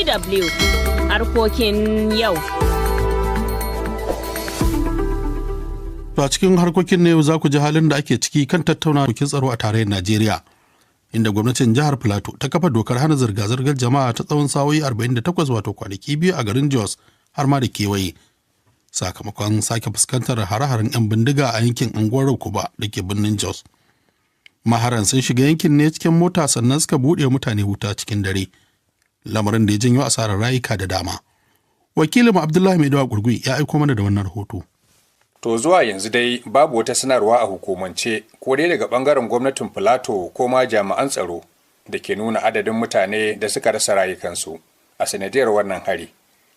DW harkokin yau. To a cikin harkokin na yau za ku ji halin da ake ciki kan tattauna dokin tsaro a tarayyar Najeriya, inda gwamnatin jihar Plateau ta kafa dokar hana zirga-zirgar jama'a ta tsawon sa'o'i 48 wato kwanaki biyu a garin Jos har ma da kewaye. Sakamakon sake fuskantar hare-haren 'yan bindiga a yankin unguwar Rukuba da ke birnin Jos. Maharan sun shiga yankin ne cikin mota sannan suka buɗe mutane wuta cikin dare, lamarin da ya janyo asarar rayuka da dama. Wakilin Abdullahi Maidawa Gurgui ya aiko mana da wannan rahoto. To zuwa yanzu dai babu wata sanarwa a hukumance ko dai daga bangaren gwamnatin Plateau ko ma jami'an tsaro da ke nuna adadin mutane da suka rasa rayukansu a sanadiyar wannan hari.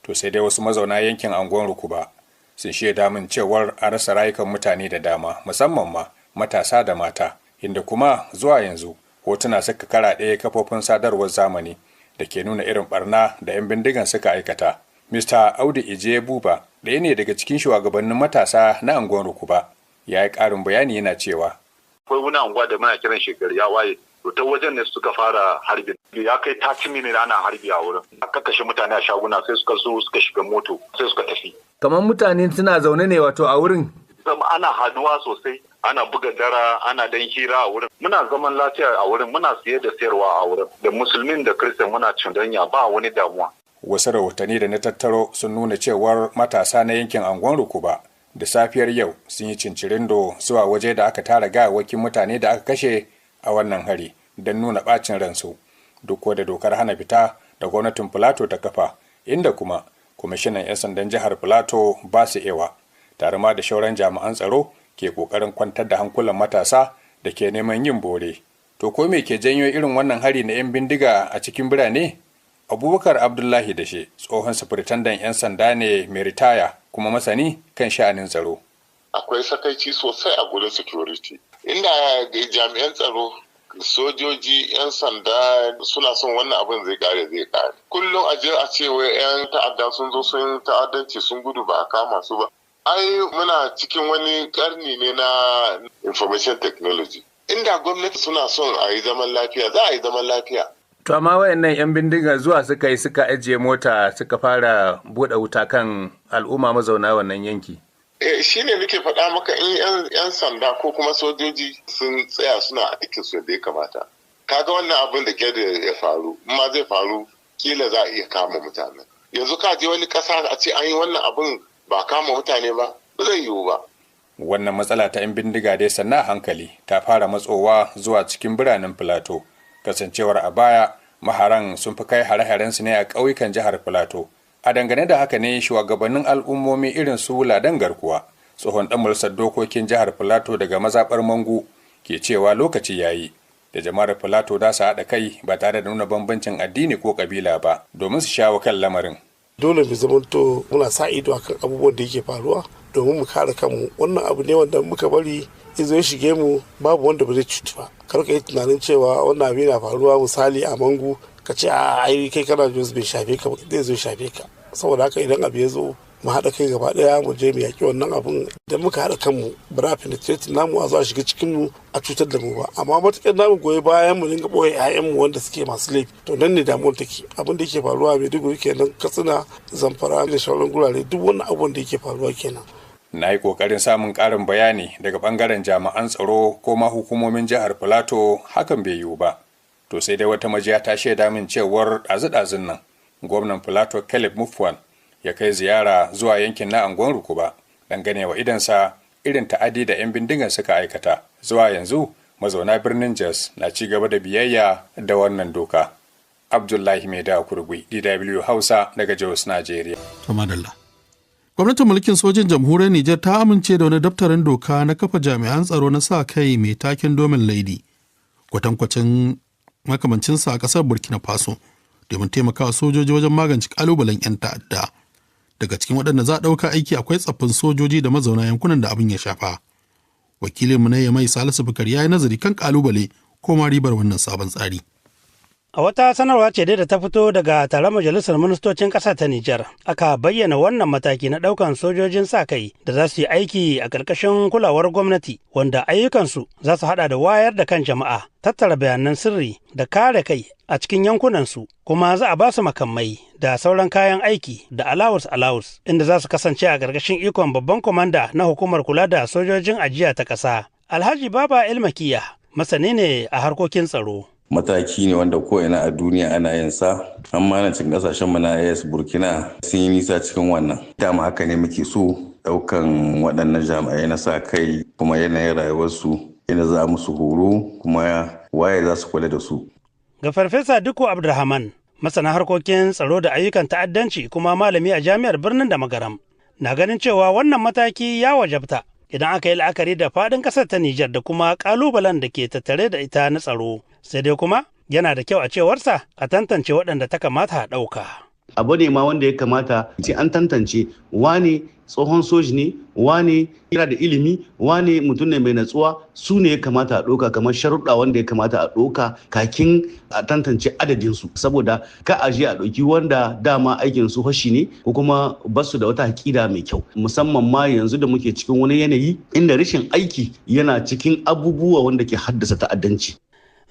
To sai dai wasu mazauna yankin anguwan Rukuba sun shaida min cewar an rasa rayukan mutane da dama, musamman ma matasa da mata, inda kuma zuwa yanzu hotuna suka karaɗe kafofin sadarwar zamani da ke nuna irin barna da 'yan bindigan suka aikata. Mr. Audu Ije Buba, ɗaya ne daga cikin shugabannin matasa na anguwan Rukuba, ya yi ƙarin bayani yana cewa. Akwai wani anguwa da muna kiran shekaru ya waye, to ta wajen ne suka fara harbin. Ya kai 30 minutes ana harbi a wurin. Aka kashe mutane a shaguna sai suka zo suka shiga moto sai suka tafi. Kamar mutane suna zaune ne wato a wurin? Ana haduwa sosai, ana buga dara, ana dan hira a wurin. Muna zaman lafiya a wurin, muna siye da sayarwa a wurin. Da musulmin da kristan muna cindanya ba wani damuwa. Wasu rahotanni da na tattaro sun nuna cewar matasa na yankin anguwan Rukuba da safiyar yau sun yi cincirindo zuwa waje da aka tara gawawwakin mutane da aka kashe a wannan hari don nuna bacin ransu, duk da dokar hana fita da gwamnatin Plateau ta kafa, inda kuma kwamishinan 'yan sandan jihar Plateau Basu Ewa tare ma da shauran jami'an tsaro ke kokarin kwantar da hankulan matasa da ke neman yin bore. To ko me ke janyo irin wannan hari na 'yan bindiga a cikin birane? Abubakar Abdullahi Dashe tsohon sufuritandan 'yan sanda ne mai ritaya kuma masani kan sha'anin tsaro. Akwai sakaici sosai a gurin security. Inda jami'an tsaro, sojoji, 'yan sanda suna son wannan abin zai kare. Kullum a ce wai 'yan ta'adda sun zo sun ta'addanci sun gudu ba a kama su ba. Ai muna cikin wani karni ne na information technology. Inda gwamnati suna son a yi zaman lafiya, za a yi zaman lafiya. To amma wayannan 'yan bindiga zuwa suka ajiye mota suka fara buɗe wuta kan al'umma mazauna wannan yanki. Shi ne nake faɗa maka in 'yan sanda ko kuma sojoji sun tsaya suna aikin su da ya kamata. Kaga wannan abin da ke da ya faru, ma zai faru kila za a iya kama mutane. Yanzu ka je wani ƙasa a ce an yi wannan abin ba kama mutane ba zai yiwu ba. Wannan matsala ta 'yan bindiga dai sannan hankali ta fara matsowa zuwa cikin biranen Plateau. Kasancewar a baya maharan sun fi kai hare-harensu ne a ƙauyukan jihar Plateau. A dangane da haka ne shugabannin al'ummomi irin su Ladan Garkuwa, tsohon ɗan majalisar dokokin jihar Plateau daga mazaɓar Mangu, ke cewa lokaci yayi da jama'ar Plateau za su haɗa kai ba tare da nuna bambancin addini ko ƙabila ba domin su shawo kan lamarin. Dole mu zamanto muna sa ido akan abubuwan da yake faruwa domin mu kare kanmu. Wannan abu ne wanda muka bari izo ya shige mu babu wanda ba zai cutu ba. Kar ka yi tunanin cewa wannan abu yana faruwa misali a Mangu ka ce a ai kai kana Jos bai shafe ka ba, zai zo shafe ka. Saboda haka idan abu ya zo mu haɗa kai gaba ɗaya mu je mu yaƙi wannan abun. Idan muka haɗa kanmu ba za penetrate namu a zo a shiga cikin mu a cutar da mu ba. Amma matuƙar namu goyi bayan mu dinga ɓoye 'ya'yanmu wanda suke masu laifi to nan ne damuwar take. Abin da yake faruwa a Maiduguri kenan, Katsina, Zamfara da sauran gurare duk wannan abun da yake faruwa kenan. Na yi ƙoƙarin samun ƙarin bayani daga ɓangaren jami'an tsaro ko ma hukumomin jihar Plateau, hakan bai yiwu ba. To sai dai wata majiya ta shaida min cewar ɗazu-ɗazun nan gwamnan Plateau Caleb Mutfwang ya kai ziyara zuwa yankin na anguwan Rukuba dangane wa idansa irin ta'adi da 'yan bindigan suka aikata. Zuwa yanzu mazauna birnin Jos na ci gaba da biyayya da wannan doka. Abdullahi Maidawa Gurgui, DW Hausa daga Jos, Najeriya. Gwamnatin mulkin sojin jamhuriyar Nijar ta amince da wani daftarin doka na kafa jami'an tsaro na sa kai mai taken Domin Laidi, kwatankwacin makamancinsa a ƙasar Burkina Faso, domin taimakawa sojoji wajen magance ƙalubalen 'yan ta'adda. Daga cikin waɗanda za a ɗauka aiki akwai tsaffin sojoji da mazauna yankunan da abin ya shafa. Wakilinmu na Yamai Salisu Bukar ya yi nazari kan ƙalubale ko ma ribar wannan sabon tsari. A wata sanarwa ce dai da ta fito daga taron majalisar ministocin ƙasa ta Nijar, aka bayyana wannan mataki na ɗaukan sojojin sa kai da za su yi aiki a ƙarƙashin kulawar gwamnati, wanda ayyukansu za su haɗa da wayar da kan jama'a, tattara bayanan sirri da kare kai a cikin yankunansu, kuma za a ba su makamai da sauran kayan aiki da alawus, inda za su kasance a ƙarƙashin ikon babban kwamanda na hukumar kula da sojojin ajiya ta ƙasa. Alhaji Baba Elmakiya masani ne a harkokin tsaro. Mataki ne wanda ko'ina a duniya ana yin sa, amma na cikin kasashen mu na AS Burkina sun yi nisa cikin wannan. Dama haka ne muke so daukan waɗannan jami'ai na sa kai, kuma yanayin rayuwarsu yana za musu horo, kuma waye za su kula da su. Ga Farfesa Dikko Abdulrahman, masana harkokin tsaro da ayyukan ta'addanci kuma malami a jami'ar birnin da Magaram, na ganin cewa wannan mataki ya wajabta idan aka yi la'akari da faɗin ƙasar ta Nijar da kuma ƙalubalen da ke tattare da ita na tsaro. Sai dai kuma yana da kyau a cewarsa a tantance waɗanda ta kamata a ɗauka. Abu ne ma wanda ya kamata ce an tantance wane tsohon soji ne, wane yana da ilimi, wane mutum ne mai natsuwa, su ne ya kamata a ɗauka kamar sharuɗa wanda ya kamata a ɗauka kakin a tantance adadinsu. Saboda ka aje a ɗauki wanda dama aikin su fashi ne ko kuma basu da wata haƙida mai kyau. Musamman ma yanzu da muke cikin wani yanayi inda rashin aiki yana cikin abubuwa wanda ke haddasa ta'addanci.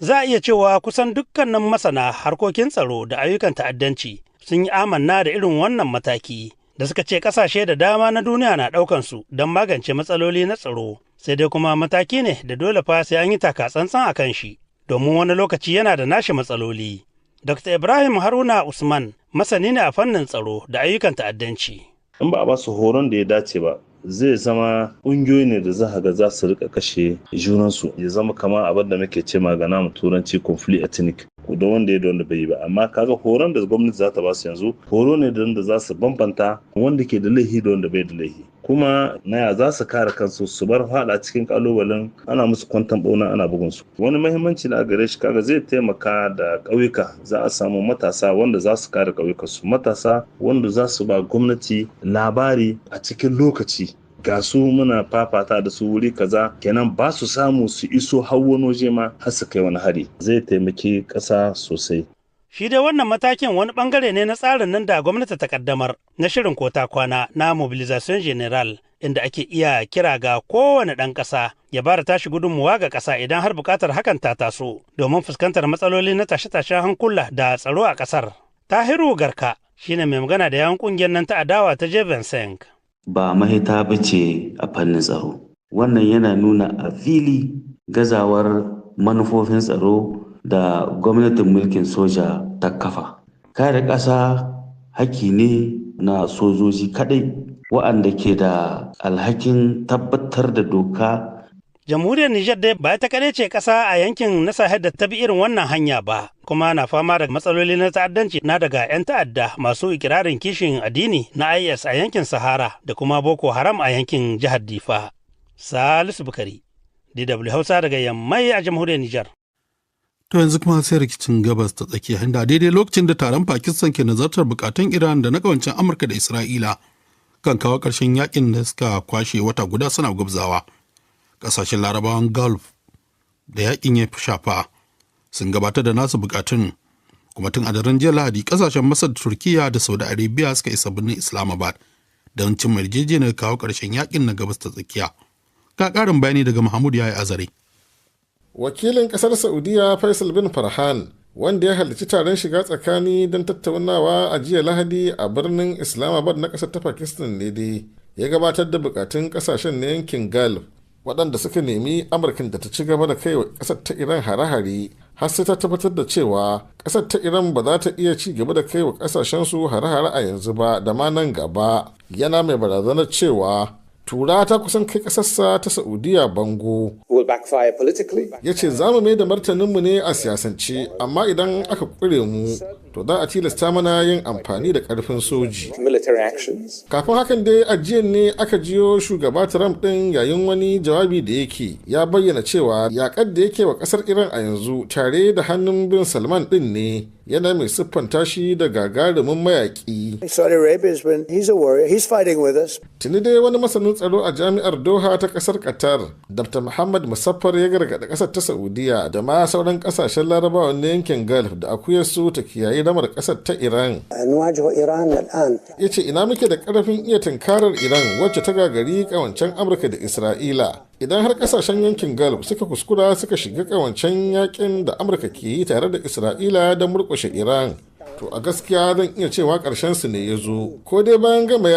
Za a iya cewa kusan dukkanin masana harkokin tsaro da ayyukan ta'addanci sun yi amanna da irin wannan mataki, da suka ce ƙasashe da dama na duniya na ɗaukan su don magance matsaloli na tsaro. Sai dai kuma mataki ne da dole fa sai an yi taka tsantsan a kan shi, domin wani lokaci yana da nashi matsaloli. Dr. Ibrahim Haruna Usman masani ne a fannin tsaro da ayyukan ta'addanci. In ba a ba su horon da ya dace ba, zai zama ƙungiyoyi ne da za ga za su rika kashe junansu, ya zama kamar abin da muke ce magana mu turanci conflict ethnic, da wanda ya da wanda bai yi ba. Amma kaga horon da gwamnati za ta ba su yanzu horo ne da za su bambanta wanda ke da laifi da wanda bai da laifi, kuma naya za su kare kansu su bar fada cikin kalubalen ana musu kwantan bauna ana bugun su. Wani muhimmanci na gare shi kaga zai taimaka da ƙauyuka, za a samu matasa wanda za su kare ƙauyukansu, matasa wanda za su ba gwamnati labari a cikin lokaci. Ga su muna fafata da su wuri kaza, kenan ba su samu su iso har wani waje ma har su kai wani hari. Zai taimaki ƙasa sosai. Shi dai wannan matakin wani bangare ne na tsarin nan da gwamnati ta kaddamar na shirin kota kwana na mobilization general, inda ake iya kira ga kowane ɗan ƙasa ya bada tashi gudunmuwa ga ƙasa idan har buƙatar hakan ta taso, domin fuskantar matsaloli na tashe-tashen hankula da tsaro a ƙasar. Tahiru Garka shine mai magana da yawan ƙungiyar nan ta adawa ta Jeven. Ba mahita ba ce a fannin tsaro. Wannan yana nuna a fili gazawar manufofin tsaro da gwamnatin mulkin soja ta kafa. Kare ƙasa haƙƙi ne na sojoji kaɗai waɗanda ke da alhakin tabbatar da doka. Jamhuriyar Nijar dai ba ta kaɗai ce ƙasa a yankin na Sahel da ta bi irin wannan hanya ba, kuma na fama da matsaloli na ta'addanci na daga 'yan ta'adda masu ikirarin kishin addini na IS a yankin Sahara da kuma Boko Haram a yankin jihar Difa. Salisu Bukari, DW Hausa daga Yammai a Jamhuriyar Nijar. To yanzu kuma sai rikicin gabas ta tsakiya, inda daidai lokacin da taron Pakistan ke nazartar bukatun Iran da na kawancin Amurka da Isra'ila kan kawo ƙarshen yakin da suka kwashe wata guda suna gwabzawa. Ƙasashen Larabawan Gulf da yakin ya shafa sun gabatar da nasu bukatun, kuma tun a daren jiya Lahadi ƙasashen Masar da Turkiya da Saudi Arabia suka isa birnin Islamabad don cin yarjejeniyar kawo ƙarshen yakin na gabas ta tsakiya. Ga ƙarin bayani daga Mahmud Yaya Azare. Wakilin ƙasar Saudiya Faisal bin Farhan, wanda ya halarci taron shiga tsakani don tattaunawa a jiya Lahadi a birnin Islamabad na ƙasar ta Pakistan ne dai, ya gabatar da bukatun ƙasashen na yankin Gulf waɗanda suka nemi Amurkan da ta ci gaba da kai wa ƙasar ta Iran hare-hare har sai ta tabbatar da cewa ƙasar ta Iran ba za ta iya ci gaba da kai wa ƙasashensu hare-hare a yanzu ba da ma nan gaba. Yana mai barazanar cewa tura ta kusan kai ƙasarsa ta Saudiya bango. Ya ce za mu mai da martaninmu ne a siyasance, amma idan aka ƙure mu to za a tilasta mana yin amfani da karfin soji. Kafin hakan dai ajiyar ne aka jiyo shugaba Trump din yayin wani jawabi da yake ya bayyana cewa yakar da yake wa kasar Iran a yanzu tare da hannun bin Salman din ne, yana mai siffanta shi da gagarumin mayaki. Tuni dai wani masanin tsaro a jami'ar Doha ta kasar Qatar, Dr. Muhammad Musaffar ya gargaɗi kasar ta Saudiya da ma sauran kasashen Larabawa na yankin Gulf da akuyar su ta kiyaye damar kasar ta Iran. Ya ce ina muke da karfin iya tunkarar Iran wacce ta gagari kawancen Amurka da Isra'ila. Idan har kasashen yankin Gulf suka kuskura suka shiga kawancen yakin da Amurka ke yi tare da Isra'ila da murƙushe Iran, to a gaskiya zan iya cewa ƙarshen su ne ya zo, ko dai bayan gama